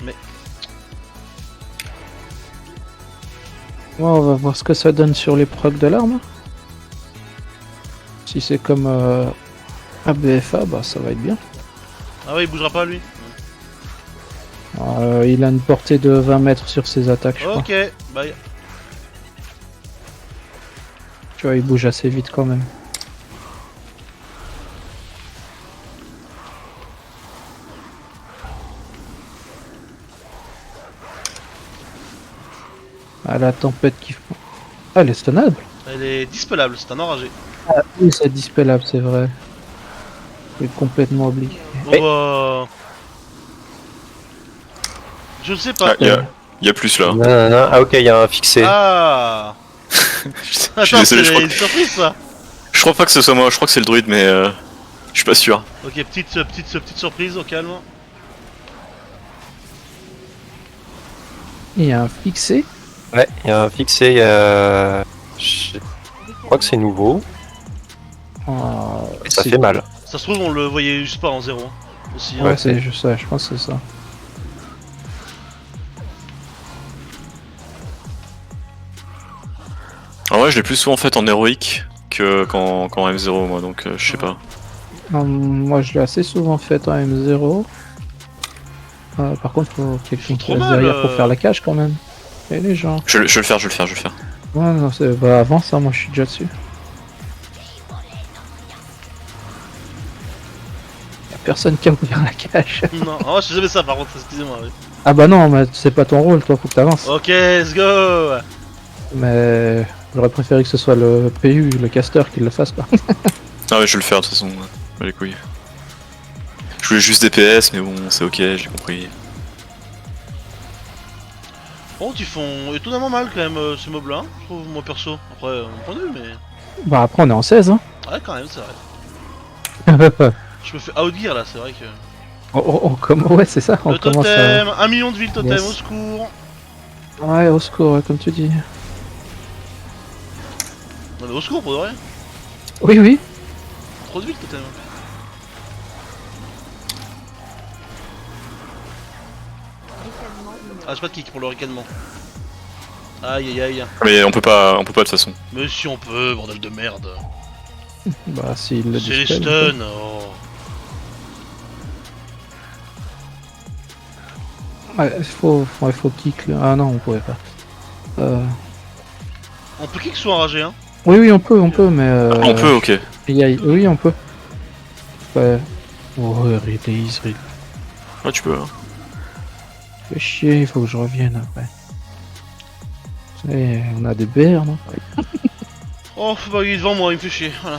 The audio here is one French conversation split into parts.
Mais Bon, on va voir ce que ça donne sur les procs de l'arme. Si c'est comme ABFA, bah ça va être bien. ah ouais, il bougera pas lui. Il a une portée de 20 mètres sur ses attaques, je crois. Ok, bye. Tu vois, il bouge assez vite quand même. Ah, la tempête qui... Ah, elle est stunnable. Elle est dispellable, c'est un enragé. Ah, oui, c'est dispellable, c'est vrai. J'ai complètement oublié. Bon Eh. bah... Je ne sais pas. Ah, y a plus là. Non. Ah ok, il y a un fixé. Ah Je suis attends, désolé, c'est une surprise ça. je crois pas que ce soit moi, je crois que c'est le druide, mais je suis pas sûr. Ok, petite surprise, au calme. Il y a un fixé. Ouais, il y a un fixé. Je crois que c'est nouveau. Ah, Ça c'est- fait mal. Ça se trouve, on le voyait juste pas en zéro. Aussi, hein. Ouais, c'est juste ça, je pense que c'est ça. En vrai, je l'ai plus souvent fait en héroïque que qu'en M0, moi, donc je sais pas. Moi, je l'ai assez souvent fait en M0. Par contre, faut quelqu'un qui trop reste mal, derrière pour faire la cage quand même. Et les gens. Je vais le faire. Ouais, non, c'est... Bah, avant ça, moi, je suis déjà dessus. Y'a personne qui a ouvert la cage. Non, oh, je sais jamais ça par contre, excusez-moi. Oui. Ah bah non, mais c'est pas ton rôle, toi, faut que t'avances. Ok, let's go. Mais j'aurais préféré que ce soit le PU, le caster, qui le fasse, quoi. Ah ouais, je vais le faire de toute façon. Les couilles. Je voulais juste DPS, mais bon, c'est ok, j'ai compris. Bon, ils font étonnamment mal quand même ces mobs là, je trouve, moi perso. Après, mon point de vue, mais. Bah après, on est en 16, hein. Ouais, quand même, c'est vrai. Je me fais outgear là, c'est vrai que. Ouais, c'est ça, on Le commence totem, 1 million de villes totem, Yes. au secours. Ouais, au secours, ouais, comme tu dis. Non, mais au secours pour de vrai. Oui, oui. Trop de villes totem. Ah, j'ai pas de kick pour le ricanement. Aïe aïe aïe. Mais on peut pas de toute façon. Mais si on peut, bordel de merde. Bah, s'il le C'est les dispelle, stuns, oh. Ouais, il faut kick. Ah non, on pourrait pas. On peut kick soit enragé, hein. Oui, on peut, mais. On peut, ok. Oui, on peut. Ouais. Oh, release. Ouais, tu peux. Hein. Fais chier, il faut que je revienne après. Et on a des BR, non? Oh, bah il est devant moi, il me fait chier, voilà.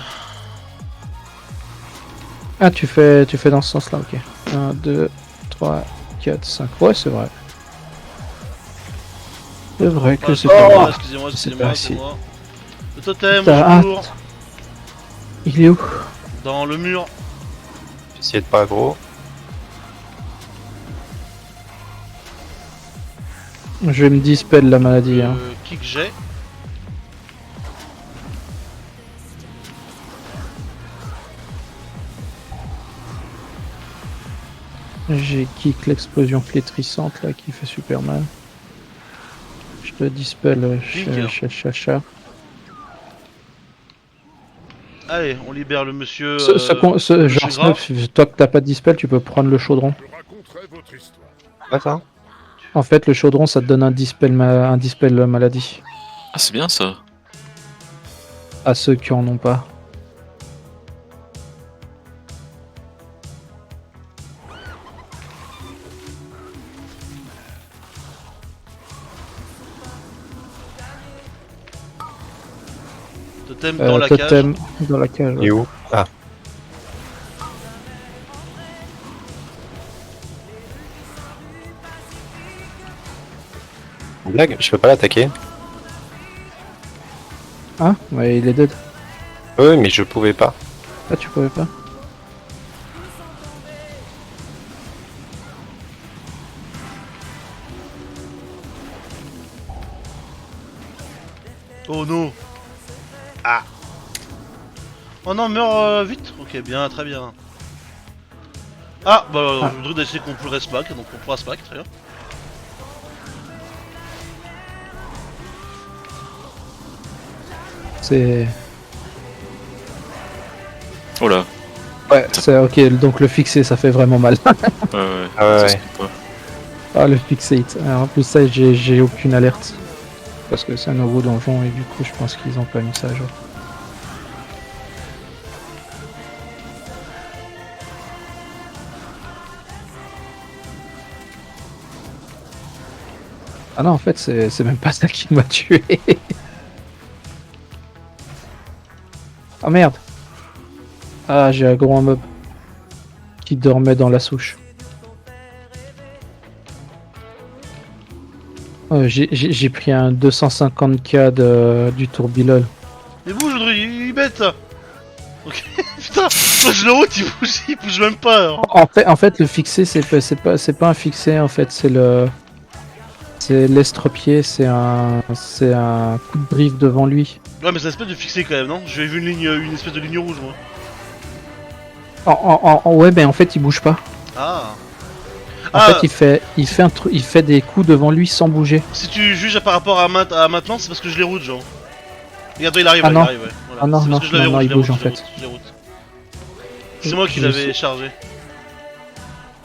Ah, tu fais dans ce sens-là, ok. 1, 2, 3, 4, 5. Ouais, c'est vrai. C'est vrai que c'est pas Excusez-moi, mal. excusez-moi, C'est pas assez. excusez-moi. Le totem, T'as au secours. hâte. Il est où? Dans le mur. J'essaie de pas gros. Je vais me dispel la maladie. Hein. Kick j'ai. J'ai kick l'explosion flétrissante là qui fait super mal. Je te dispel chacha. Allez, on libère le monsieur. Genre monsieur Gras. Snuff, toi que t'as pas de dispel, tu peux prendre le chaudron. D'accord. En fait, le chaudron ça te donne un dispel maladie. Ah, c'est bien ça. À ceux qui en ont pas. Totem dans la cage. Totem dans la cage. Il est où? Ah. Blague, je peux pas l'attaquer. Ah, ouais, il est dead. Oui, mais je pouvais pas. Ah, tu pouvais pas. Oh non. Ah. Oh non, meurs vite. Ok, bien, très bien. Ah, bah, Ah. je voudrais essayer qu'on pourrait SPAC, donc on pourra SPAC, très bien. C'est... Oh là. Ouais, c'est ok, donc le fixé ça fait vraiment mal. Ouais, ouais. Ah ouais, Ça, ouais. c'est pas- Ah, le fixate. Alors, en plus ça, j'ai aucune alerte. Parce que c'est un nouveau donjon et du coup je pense qu'ils ont pas mis ça à jour. Ah non, en fait, c'est même pas ça qui m'a tué. Ah merde. Ah, j'ai un gros mob qui dormait dans la souche. J'ai pris un 250k du tourbillol. Mais bouge, il est bête. Ok, putain, moi je le route, il bouge même pas. Alors. En fait, le fixé, c'est pas un fixé, en fait, c'est l'estropié, c'est un coup de brief devant lui. Ouais, mais c'est une espèce de fixé quand même, non? J'ai vu une espèce de ligne rouge, moi. Ouais, mais en fait, il bouge pas. Ah. En fait, il fait des coups devant lui sans bouger. Si tu juges par rapport à maintenant, c'est parce que je les route, genre. Regarde, il arrive, Ah il non. arrive, ouais. Voilà. Ah non, C'est parce non, que je l'avais non, route, il je l'ai bouge, route, en je l'ai fait. route, je l'ai route. C'est moi qui Je l'avais sais. chargé.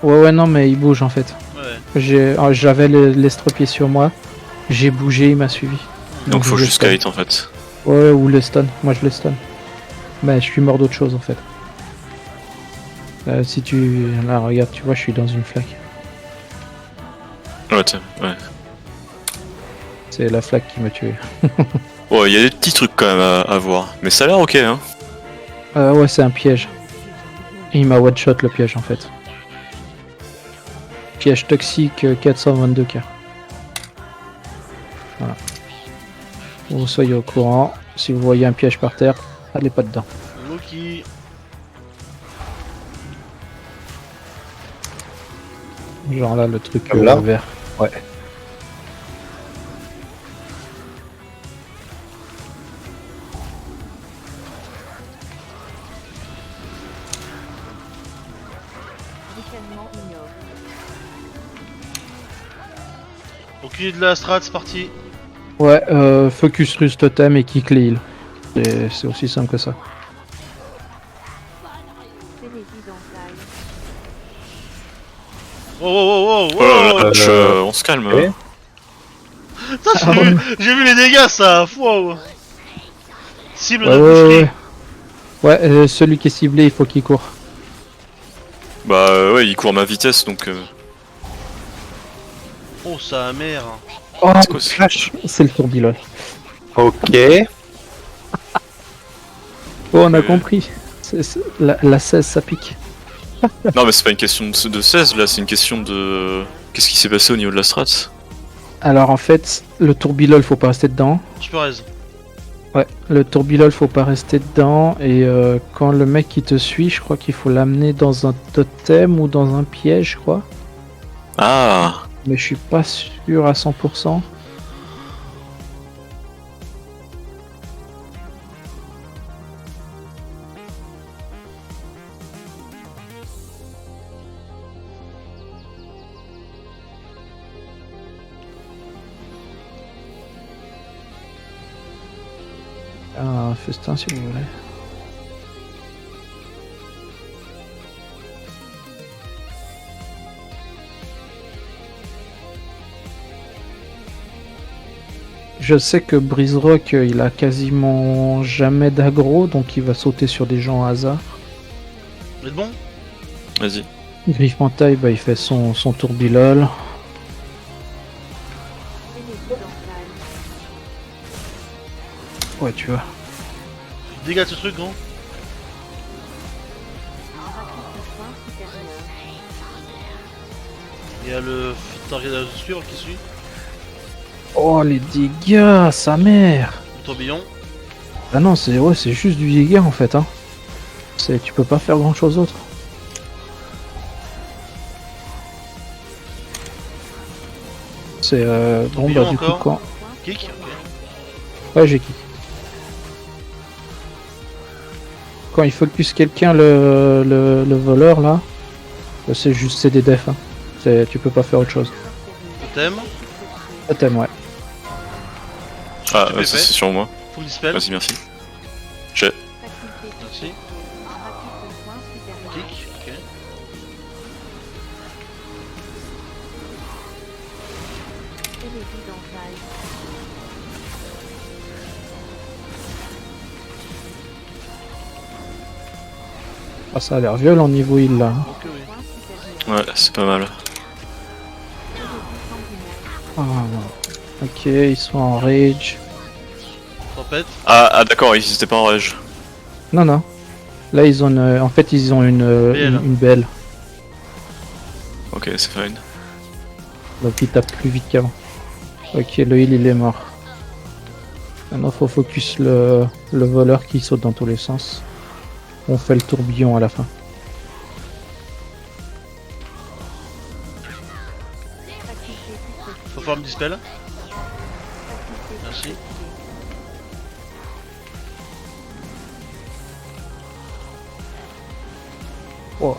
Ouais, non, mais il bouge en fait. Ouais. J'avais l'estropié sur moi. J'ai bougé, il m'a suivi. Donc faut je juste stun. kite en fait. Ouais, ou le stun. Moi, je le stun. Mais je suis mort d'autre chose en fait. Si tu... Là, regarde, tu vois, je suis dans une flaque. Ouais, tiens, ouais. C'est la flaque qui m'a tué. Ouais, il y a des petits trucs quand même à voir. Mais ça a l'air ok, hein. Ouais, c'est un piège. Et il m'a one-shot le piège en fait. Piège toxique 422k. Voilà. Vous soyez au courant. Si vous voyez un piège par terre, allez pas dedans. Loki. Genre là, le truc Comme là vert. Ouais. Aucune de la strat, c'est parti. Ouais, focus ruse totem et kick les heals. C'est aussi simple que ça. Oh, oh, oh, oh, Oh là oh. là, on se calme. ok. Putain, Ah, ouais. j'ai vu les dégâts, ça. Wow. Cible Ouais, de ouais, boucherie. ouais. Celui qui est ciblé, il faut qu'il court. Bah ouais, il court à ma vitesse donc. Oh, sa mère. Oh, C'est quoi ça? c'est le tourbillon. Ok. Oh, on a compris. La 16, ça pique. Non mais c'est pas une question de 16 là, c'est une question de. Qu'est-ce qui s'est passé au niveau de la strat? Alors en fait, le tourbillon, faut pas rester dedans. Je peux raise. Ouais, le tourbillon, faut pas rester dedans. Et quand le mec qui te suit, je crois qu'il faut l'amener dans un totem ou dans un piège, je crois. Ah. Mais je suis pas sûr à 100%. Un festin si vous voulez. Je sais que Brise-Rock il a quasiment jamais d'aggro, donc il va sauter sur des gens au hasard. Vous êtes bon? Vas-y. Griffe Mentaille, bah, il fait son tourbillol. Ouais, tu vois. Dégâts de ce truc, gros. Il y a le target à suivre qui suit. Oh, les dégâts, sa mère! Le tourbillon. Ah non, c'est juste du dégât en fait. Hein. Tu peux pas faire grand chose d'autre. C'est bon, bah du coup, encore. quand. Kick. Ouais, j'ai kick. Quand il focus quelqu'un, le voleur là, c'est juste des defs. Hein. Tu peux pas faire autre chose. Totem. Totem, ouais. Ah, Tu fais ça fait. c'est sur moi. Faut me dispel. Vas-y, merci. J'ai. Merci. Kick, ok. Ah, ça a l'air violent niveau heal là. Ok, oui. Ouais, c'est pas mal. Ah, ok, ils sont en rage. Tempête. Ah d'accord, ils étaient pas en rage. Non, non. Là, ils ont en fait, ils ont BL. une belle. Ok, c'est fine. Donc, ils tapent plus vite qu'avant. Ok, le heal, il est mort. Maintenant, faut focus le voleur qui saute dans tous les sens. On fait le tourbillon à la fin. Faut falloir me dispel. Merci. Oh.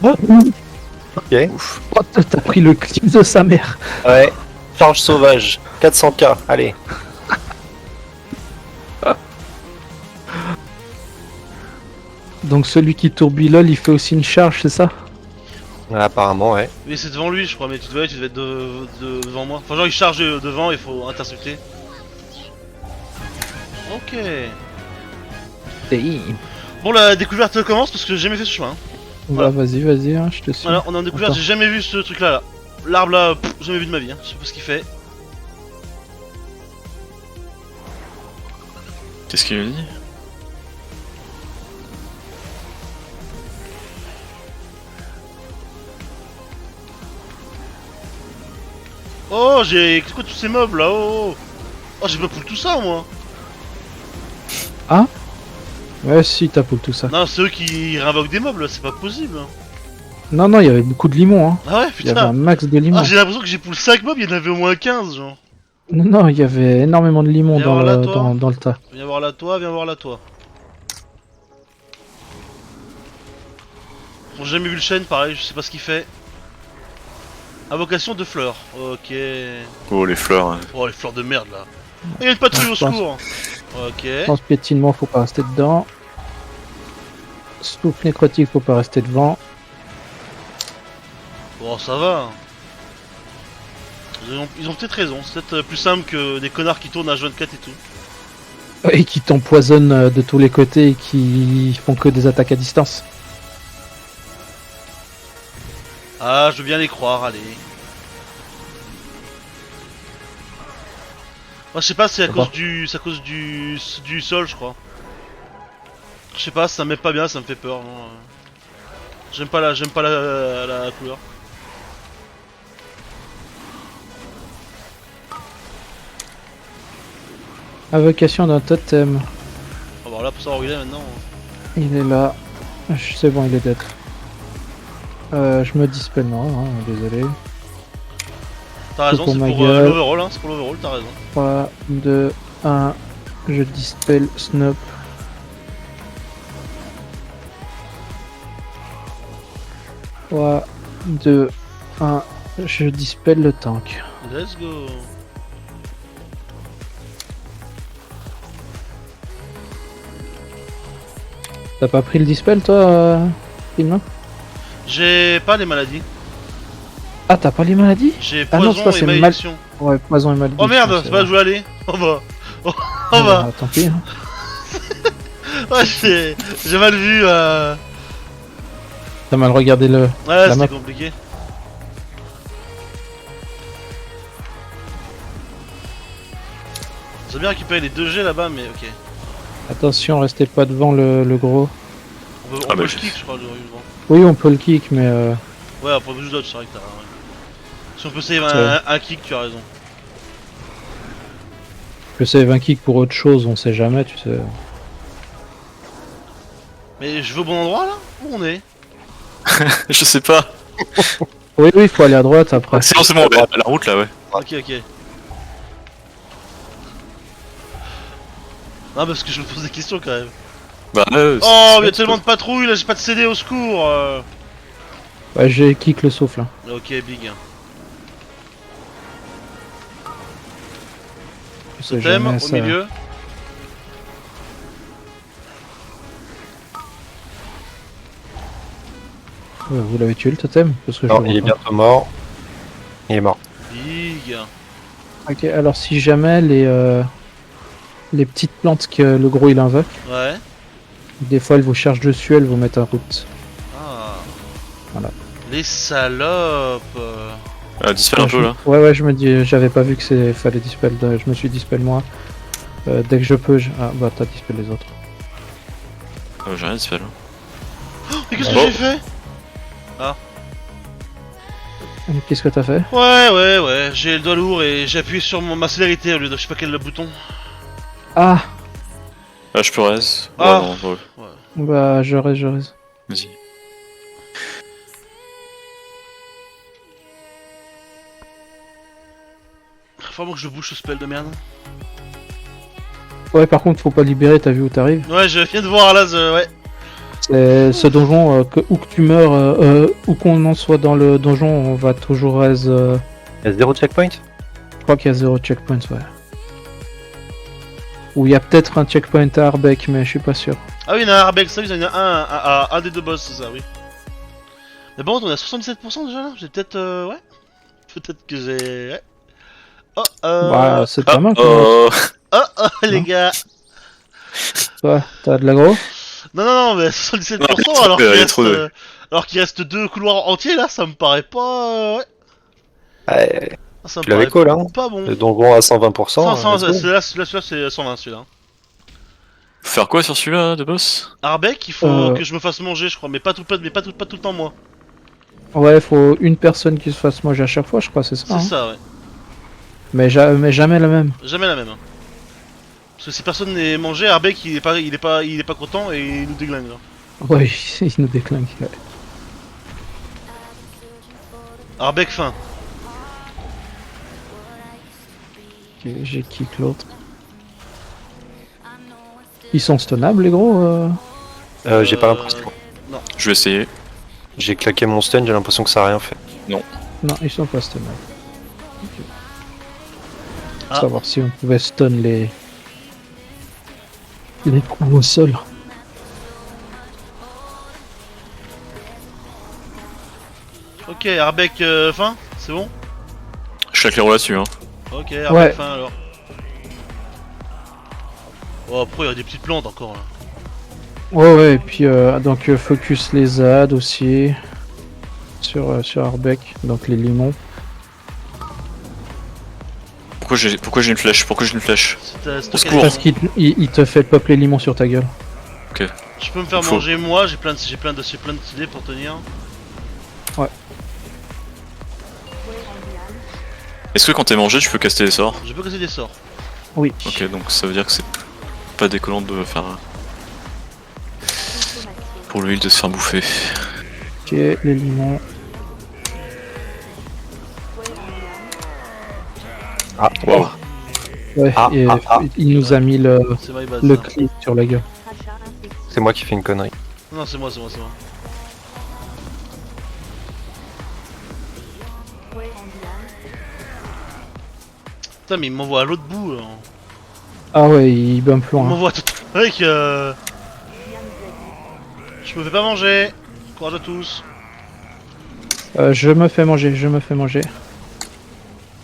Ok. Ouf. Oh, t'as pris le clip de sa mère. Ouais. Charge sauvage. 400k. Allez. Donc, celui qui tourbillole, il fait aussi une charge, c'est ça? Apparemment, ouais. Mais c'est devant lui, je crois, mais tu devais être devant moi. Enfin, genre, il charge devant, il faut intercepter. Ok. Bon, la découverte commence parce que j'ai jamais fait ce chemin. Hein. Bah, Voilà. vas-y, hein, je te suis. Voilà, on est en découverte, Attends. j'ai jamais vu ce truc là. L'arbre là, jamais vu de ma vie, hein. Je sais pas ce qu'il fait. Qu'est-ce qu'il lui dit? Oh, j'ai. C'est quoi tous ces mobs là? Oh, oh j'ai pas pour tout ça moi. Ouais, si, t'as pour tout ça. Non, c'est eux qui réinvoquent des mobs là, c'est pas possible. Hein. Non, non, il y avait beaucoup de limons, hein. Ah ouais, Il y avait un putain. max de limons. Ah, j'ai l'impression que j'ai pour 5 mobs, il y en avait au moins 15, genre. Non, non, il y avait énormément de limons Viens dans voir là, le, toi. dans le tas. Viens voir là, toi, viens voir là, toi. Bon, j'ai jamais vu le chêne, pareil, je sais pas ce qu'il fait. Invocation de fleurs, ok. Oh, les fleurs. Hein. Oh, les fleurs de merde là. Il y a une patrouille au Je pense. secours. Ok. Pense piétinement, faut pas rester dedans. Souffle nécrotique, faut pas rester devant. Bon, ça va. Ils ont peut-être raison, c'est peut-être plus simple que des connards qui tournent à H24 et tout. Et qui t'empoisonnent de tous les côtés et qui font que des attaques à distance. Ah, je veux bien les croire, allez. Moi, je sais pas, c'est à Pourquoi cause du sol, je crois. Je sais pas, ça me met pas bien, ça me fait peur. Non. J'aime pas la couleur. Invocation d'un totem. On va voir là pour savoir où il est maintenant. Il est là. C'est bon, il est dead. Je me dispelle, non, hein, désolé. T'as raison, pour c'est ma pour gueule. l'overall, hein, c'est pour l'overall, t'as raison. 3, 2, 1. Je dispelle Snup. Trois, 2, 1. Je dispelle le tank. Let's go. T'as pas pris le dispel toi, Pilma? J'ai pas les maladies. Ah, t'as pas les maladies? J'ai Ah non, poison c'est pas, et c'est malédiction. Ouais, poison et maladie. Oh merde, je c'est pense, pas là où je veux aller. On va. On va. Tant pis. Hein. Ouais, j'ai mal vu. T'as mal regardé le. Ouais, map. c'était compliqué. J'ai bien récupéré les 2G là-bas, mais ok. Attention, restez pas devant le gros. On peut Ah bah, le j'ai- kick, je crois, devant. Oui, on peut le kick, mais Ouais, on peut juste dodge, c'est vrai que t'as. Ouais. Si on peut save Ouais. un kick, tu as raison. je save un kick pour autre chose, on sait jamais, tu sais. Mais je vais au bon endroit là? Où on est? Je sais pas. Oui, oui, il faut aller à droite après. C'est bon, la route là, ouais. Ok, ok. Non, parce que je me pose des questions quand même. Bah, Oh, il y a tellement de patrouilles là, j'ai pas de CD au secours. Ouais, j'ai kick le souffle. Hein. Ok, big. sait Totem jamais, au ça- milieu. Vous l'avez tué le totem? Parce que je Non, le il est vois pas. bientôt mort. Il est mort. Big. Ok, alors si jamais les petites plantes que le gros il invoque, Ouais. des fois elles vous chargent dessus, elles vous mettent en route. Ah. Voilà. Les salopes. Dispel un peu là. Ouais, je me dis, j'avais pas vu que fallait dispel, je me suis dispel moi. Dès que je peux, ah bah t'as dispel les autres. J'ai rien dispel. Mais qu'est-ce que Oh. j'ai fait? Qu'est-ce que t'as fait? Ouais, j'ai le doigt lourd et j'ai appuyé sur ma célérité au lieu de je sais pas quel bouton. Ah! Ah, je peux res. Ah. Ouais, non, ouais. Bah je reste. Vas-y. Faut vraiment que je bouge ce spell de merde. Ouais, par contre, faut pas libérer, t'as vu où t'arrives? Ouais, je viens de voir là, ouais. C'est ce donjon, où que tu meurs, où qu'on en soit dans le donjon, on va toujours raise. Il y a 0 checkpoint? Je crois qu'il y a 0 checkpoint, ouais. Ou il y a peut-être un checkpoint à Arbeck, mais je suis pas sûr. Ah oui, il y en a un Arbex, ça, il y en a un à un des deux boss, c'est ça, oui. Mais bon, on est à 77% déjà là, j'ai peut-être. Ouais. Peut-être que j'ai. Ouais. Oh, Bah, c'est pas mal, quand même. Oh. Oh, les Non. gars. Ouais, t'as de l'aggro? Non, mais 77% Non, alors il y a qu'il reste, trop de- alors qu'il reste deux couloirs entiers là, ça me paraît pas. Ouais. Ouais, Ça me tu l'avais paraît cool, hein? pas bon. Le donjon à 120%. let's go. Celui-là c'est 120 celui-là. Faut faire quoi sur celui-là de boss? Arbeck, il faut que je me fasse manger, je crois, mais pas tout le temps moi. Ouais, faut une personne qui se fasse manger à chaque fois, je crois, c'est ça. C'est hein. ça, ouais. Mais jamais la même. Jamais la même. Hein. Parce que si personne n'est mangé, Arbeck il est pas content et il nous déglingue. Là. Ouais, il nous déclingue. Ouais. Arbeck fin. Ok, j'ai kick l'autre. Ils sont stunables, les gros J'ai pas l'impression. Je vais essayer. J'ai claqué mon stun, j'ai l'impression que ça a rien fait. Non, ils sont pas stunables. Ok. Ah. Savoir si on pouvait stun les coups au sol. Ok, Arbeck fin, c'est bon. Je claque les roues là-dessus, hein. Ok, Arbeck Ouais. fin alors. Oh, après il y a des petites plantes encore là. Ouais, et puis donc focus les ZAD aussi sur Arbeck, donc les limons. Pourquoi j'ai une flèche? Pourquoi j'ai une flèche? C'est Au toi qui secours. as Parce raison. qu'il te fait pop les limons sur ta gueule. Je peux me faire Faut. manger moi, j'ai plein d'idées pour tenir. Est-ce que quand t'es mangé, tu peux caster les sorts? Je peux casser des sorts. Oui. Ok, donc ça veut dire que c'est pas décollant de faire. Pour l'huile de se faire bouffer. Ok, les limons. Ah, Wow. Ouais, Ah, et, ah, ah. il nous a mis le C'est my bad. ça. clip sur la gueule. c'est moi qui fais une connerie. Non, c'est moi. Putain, mais il m'envoie à l'autre bout. Là. Ah ouais, il bump Il loin. m'envoie tout avec. Je me fais pas manger. Courage à tous. Je me fais manger.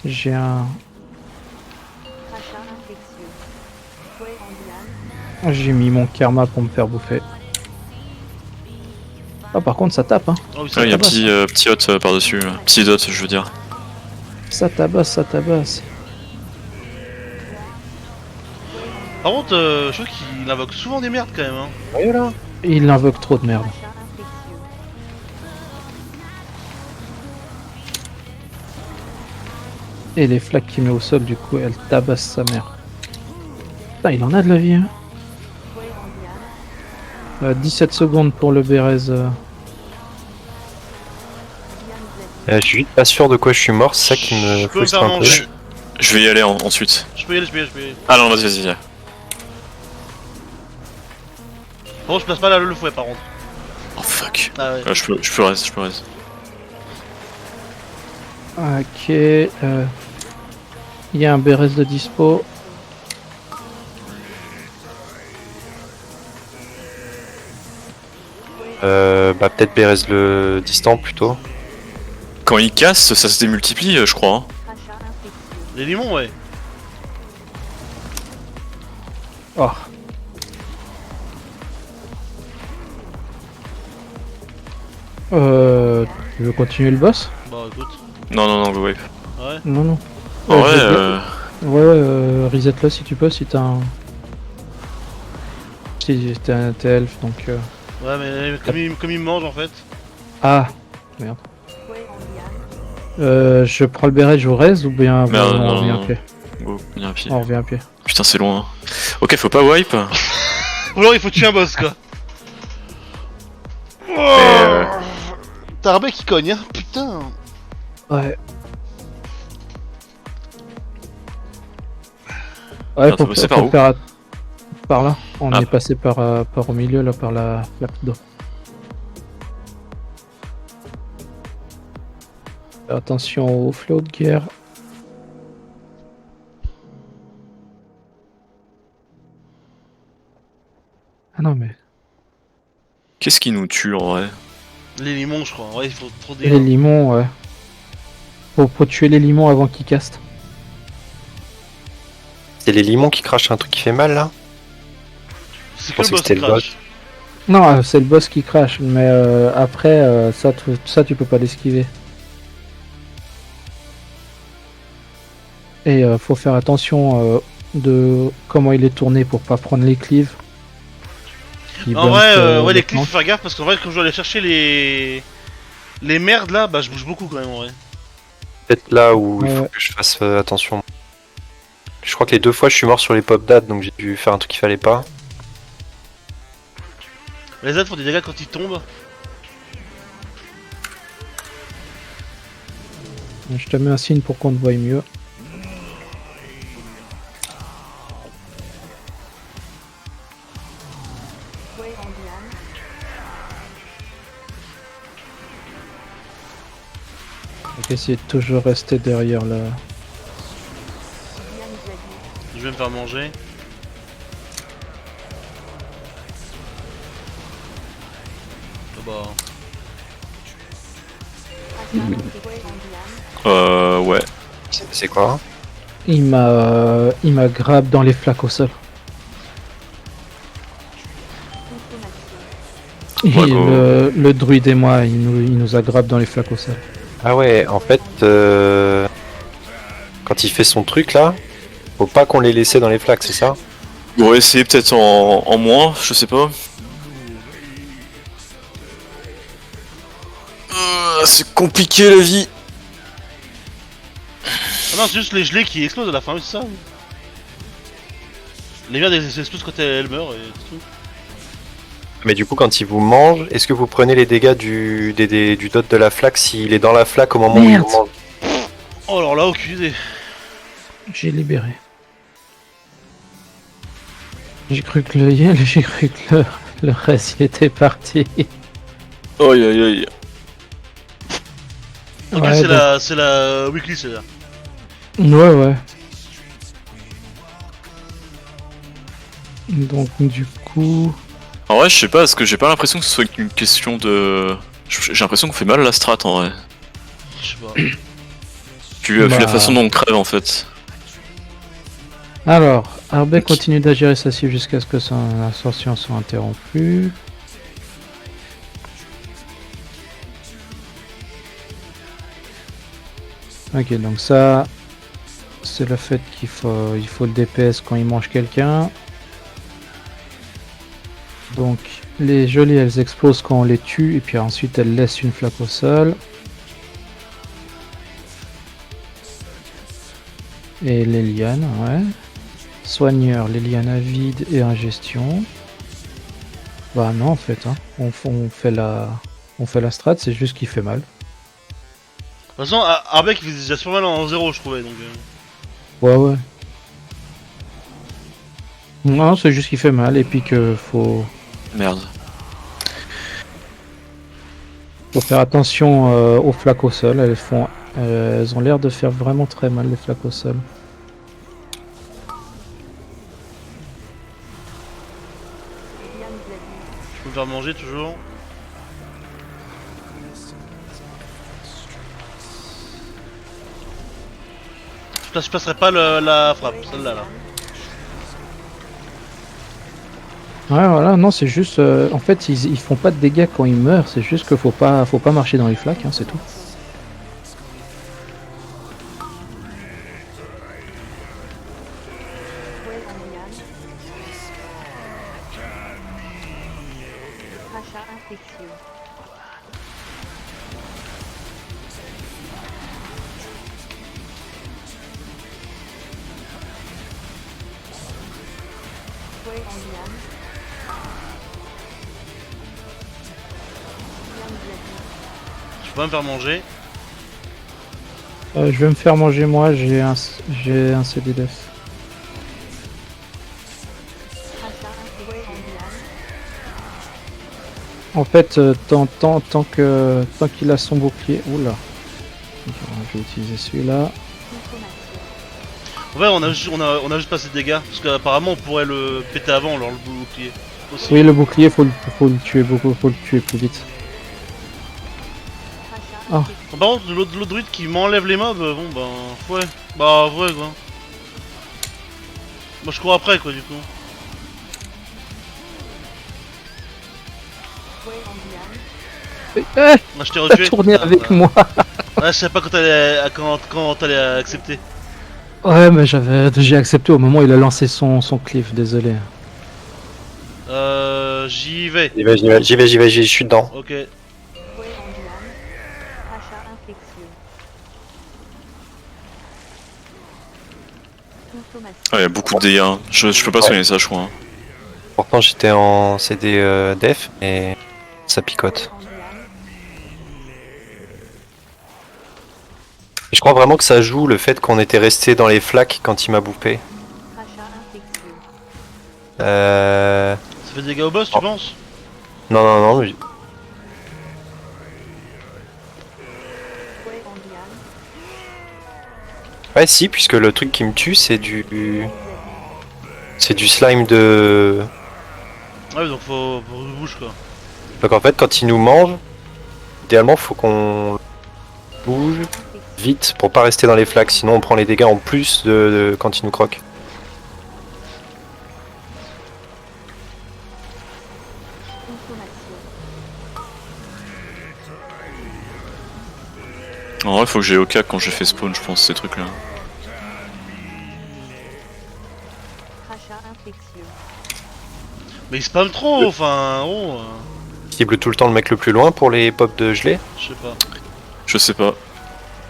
J'ai un... J'ai mis mon karma pour me faire bouffer. Ah par contre ça tape hein. Oh, oui, Ah, il y a un tabasse. petit hot par-dessus. Petit dot, je veux dire. Ça tabasse. Par contre, je trouve qu'il invoque souvent des merdes quand même. Hein. Voilà. Il invoque trop de merde. Et les flaques qu'il met au sol du coup elle tabasse sa mère. Putain il en a de la vie hein. 17 secondes pour le Bérez. Je suis juste pas sûr de quoi je suis mort, c'est ça qui Je me peux me frustre faire un peu. manger. Je vais y aller ensuite. Je peux y aller. Ah non, vas-y. Par contre, je place pas là le fouet par contre. Oh fuck. Ah ouais. Je peux reste. Ok. Il y a un Bérez de dispo. Bah peut-être Bérez le distant plutôt. Quand il casse, ça se démultiplie, je crois. Hein. Les limons, ouais. Oh. Tu veux continuer le boss? Bah écoute. Non, le wave. Ouais. Non, non. En vrai, je vais- Ouais, reset là si tu peux, si t'as un... Si t'es elfe, donc... Ouais, mais comme il me mange en fait. Ah, merde. Je prends le béret, je vous raise ou bien Merde, on non, revient non. à pied? Go, il y a un pied. On revient à pied. Putain, c'est loin. Ok, faut pas wipe. Ou alors il faut tuer un boss quoi. euh, T'as Arbeck qui cogne, hein. Putain. Ouais. Ouais, Attends, faut, c'est faut par où faire par là. On Ah. est passé par au milieu là, par la petite dos. Attention au flot de guerre. Ah non mais... Qu'est-ce qui nous tue en vrai? Les limons, je crois. Ouais, il faut trop Les des. limons, ouais. Faut tuer les limons avant qu'ils castent. C'est les limons qui crachent un truc qui fait mal là? C'est que pensais le boss que c'était qui le crache. Non, c'est le boss qui crache, mais après, ça tu peux pas l'esquiver. Et faut faire attention de comment il est tourné pour pas prendre les cleaves. Qui En bumpent, vrai, ouais, les planches. clips, faut faire gaffe parce qu'en vrai, quand je dois aller chercher les merdes là, bah je bouge beaucoup quand même en vrai. Peut-être là où il faut Ouais. que je fasse attention. Je crois que les deux fois je suis mort sur les pop dates, donc j'ai dû faire un truc qu'il fallait pas. Les aides font des dégâts quand ils tombent. Je te mets un signe pour qu'on te voie mieux. Donc essayez de toujours rester derrière là. Je vais me faire manger. Ah bah. Ouais. C'est quoi? Il m'a grab dans les flaques au sol. Et Ouais, go. le druide et moi, il nous a grab dans les flaques au sol. Ah ouais, en fait, quand il fait son truc là, faut pas qu'on les laisse dans les flaques, c'est ça? On va essayer peut-être en moins, je sais pas. C'est compliqué la vie. Ah non, c'est juste les gelées qui explosent à la fin, oui, c'est ça. Oui. Les merdes elles explosent quand elles meurent et tout. Mais du coup, quand il vous mange, est-ce que vous prenez les dégâts du dot de la flaque s'il est dans la flaque au moment où il Merde. vous mange? Oh alors là, aucune idée. J'ai libéré. J'ai cru que j'ai cru que le reste il était parti. Aïe aïe aïe. Ok, Ouais, c'est la weekly, c'est là. Ouais. Donc du coup, En vrai, je sais pas, parce que j'ai pas l'impression que ce soit une question de. J'ai l'impression qu'on fait mal à la strat en vrai. Je sais pas. Puis Bah. la façon dont on crève en fait. alors Arbeck continue d'agir sa cible jusqu'à ce que son ascension soit interrompue. Ok, donc ça, c'est le fait il faut le DPS quand il mange quelqu'un. Donc les jolies elles explosent quand on les tue et puis ensuite elles laissent une flaque au sol. Et les lianes, ouais. Soigneur, les lianes à vide et ingestion. Bah non en fait, hein. on fait la strat, c'est juste qu'il fait mal. De toute façon, Arbeck il faisait déjà super mal en 0, je trouvais donc. Ouais. Non, c'est juste qu'il fait mal et puis que faut Merde. faire attention aux flaques au sol. Elles ont l'air de faire vraiment très mal les flaques au sol. Je peux me faire manger toujours. Je passerai pas la frappe, celle-là là. Ouais, voilà, non, c'est juste. En fait, ils font pas de dégâts quand ils meurent, c'est juste qu'il faut pas marcher dans les flaques, hein, c'est tout. Rachat infectieux. Fouet en liane. Liane glacée. Je peux pas me faire manger. Je vais me faire manger moi, j'ai un CD def. Rachat infectieux en liane. En fait, tant qu'il a son bouclier. Oula. Je vais utiliser celui-là. Consommation. En fait, on a juste pas assez de dégâts. Parce qu'apparemment, on pourrait le péter avant, alors le bouclier. Aussi. Oui, le bouclier, faut le tuer beaucoup, faut le tuer plus vite. Rachat Ah. infectieux. Par contre, l'autre druide qui m'enlève les mobs, bon ben. Ouais. Bah, ouais quoi. Moi je cours après quoi, du coup. Fouet en liane. Eh, Moi je t'ai retué. tourner Ah, avec bah. moi. Ouais, je savais pas quand t'allais accepter. Ouais, mais j'ai accepté au moment où il a lancé son cliff, désolé. J'y vais. J'y vais, je suis dedans. Ok. Fouet en liane. Rachat infectieux. Consommation. Ah, il y a beaucoup de dégâts. Hein. Je peux pas soigner ça, je crois. Hein. Pourtant j'étais en CD def, et ça picote. En liane. Je crois vraiment que ça joue le fait qu'on était resté dans les flaques quand il m'a bouffé. Rachat infectieux. Ça fait des dégâts au boss, tu Oh. penses? Non. Fouet en liane. Ouais, si, puisque le truc qui me tue, c'est du slime de. Ouais, donc faut bouge quoi. Donc en fait, quand il nous mange, idéalement, faut qu'on bouge vite pour pas rester dans les flaques, sinon on prend les dégâts en plus de quand il nous croque. Consommation. En vrai, faut que j'ai au cas quand j'ai fait spawn, je pense, ces trucs-là. Rachat infectieux. Mais il spam trop, enfin, Cible tout le temps le mec le plus loin pour les pops de gelée. je sais pas. Je sais pas.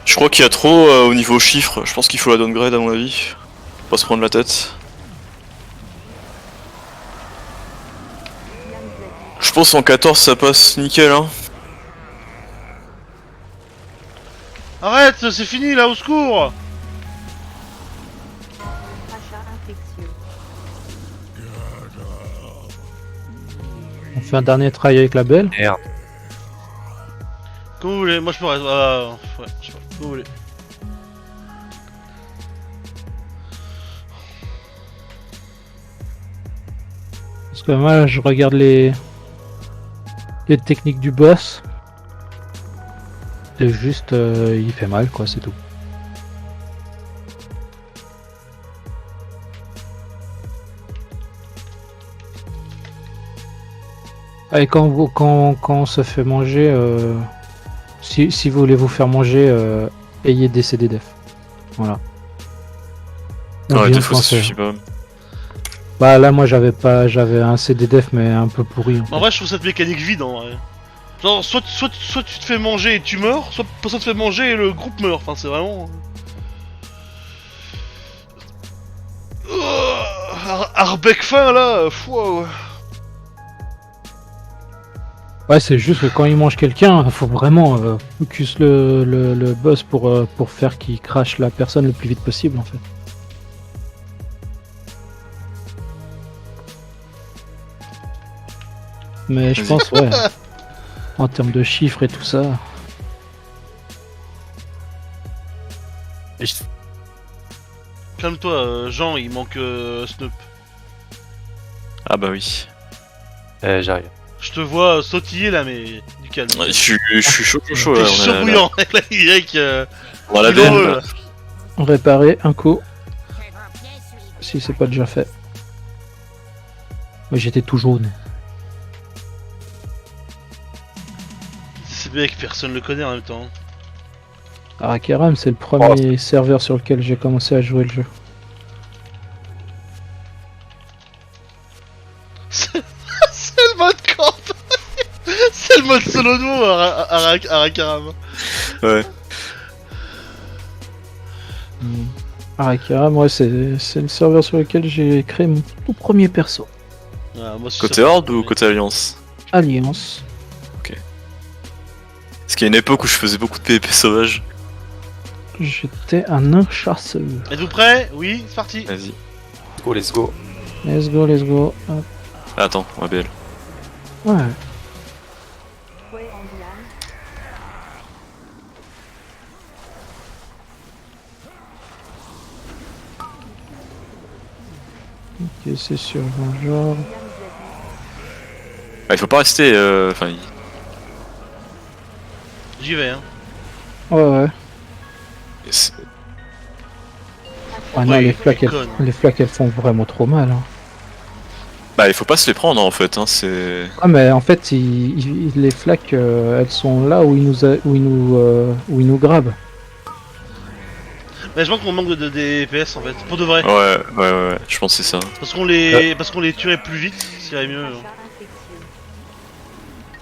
Je crois qu'il y a trop au niveau chiffres. Je pense qu'il faut la downgrade à mon avis. Faut pas se prendre la tête. Liane glacée. Je pense en 14 ça passe nickel hein. Arrête, c'est fini là, au secours! Rachat infectieux. On fait un dernier try avec la belle. Merde. Comme vous voulez, moi je peux rester. Ouais, je sais pas, comme vous voulez. Parce que moi, je regarde les techniques du boss. Et juste, il fait mal, quoi, c'est tout. Et quand on se fait manger, si vous voulez vous faire manger, ayez des CD def. Voilà. Ouais, Bien des fois ça français. suffit pas. Bah là, moi, j'avais un CD def, mais un peu pourri. En fait. En vrai, je trouve cette mécanique vide en vrai. Genre, soit tu te fais manger et tu meurs, soit tu te fais manger et le groupe meurt. Enfin, c'est vraiment. Arbeck fin là, wow. Ouais, c'est juste que quand il mange quelqu'un, faut vraiment focus le boss pour faire qu'il crache la personne le plus vite possible, en fait. Mais je Vas-y. pense, ouais, en termes de chiffres et tout ça. Calme-toi, Jean, il manque Snoop. Ah bah oui. J'arrive. Je te vois sautiller là, mais du calme. Ouais, je suis chaud T'es là. chaud bouillant avec la Y. On a Douloureux, l'ADN. là. réparer un coup. Si c'est pas déjà fait. Moi j'étais tout jaune. C'est bien que personne le connaît en même temps. Arakaram, c'est le premier serveur sur lequel j'ai commencé à jouer le jeu. C'est le mode camp. C'est le mode solo duo Arakaram. Ouais. Arakaram, ouais, c'est le serveur sur lequel j'ai créé mon tout premier perso. Ah, moi, c'est Côté sûr. Horde ou côté Alliance? Alliance. Parce qu'il y a une époque où je faisais beaucoup de PvP sauvage. J'étais un nain chasseur. Êtes-vous prêts? Oui, c'est parti. Vas-y. Let's go. Let's go, let's go. Hop. Ah, attends, on va BL. Ouais. Fouet en diane. Ok, c'est sur Vengeur. Yamzadi. Ah, il faut pas rester. Enfin, J'y vais, hein. Ouais, ouais. c'est- Ah non, Ouais, les flaques, conne. les flaques, elles font vraiment trop mal. Hein. bah, il faut pas se les prendre en fait. Hein, c'est. Ah, mais en fait, les flaques, elles sont là où où ils nous grabent. Mais je pense qu'on manque de DPS en fait, pour de vrai. Ouais. Je pense que c'est ça. Parce qu'on les tuerait plus vite, ça irait mieux. Crachat genre. infectieux.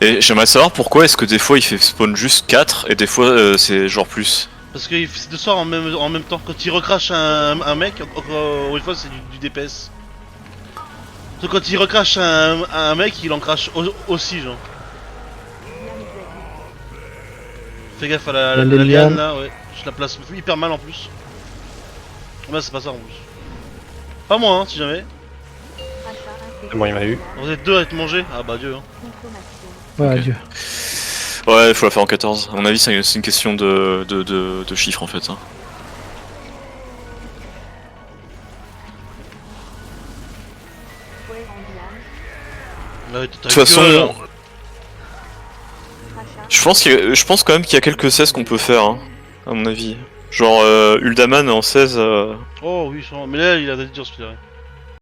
Et j'aimerais savoir pourquoi est-ce que des fois il fait spawn juste 4 et des fois c'est genre plus. Parce que c'est deux sorts en même temps. Quand il recrache un mec, encore une fois c'est du DPS. Parce que quand il recrache un mec, il en crache aussi genre. Yamzadi. Fais gaffe à La la liane. liane là, ouais. Je la place hyper mal en plus. Là c'est pas ça en plus. Pas moi hein, si jamais. Crachat infectieux. Moi, il m'a eu. Vous êtes deux à être mangés. Ah bah Dieu hein. Consommation. Ouais, Ok. adieu. Ouais, il faut la faire en 14. À mon avis, c'est une question de chiffres en fait. Hein. Fouet en diane. Là, De toute façon, Crachat. je pense quand même qu'il y a quelques 16 qu'on peut faire, hein, à mon avis. Genre Uldaman en 16. Oh oui, sûrement. Mais là il a des durs celui-là. Ouais.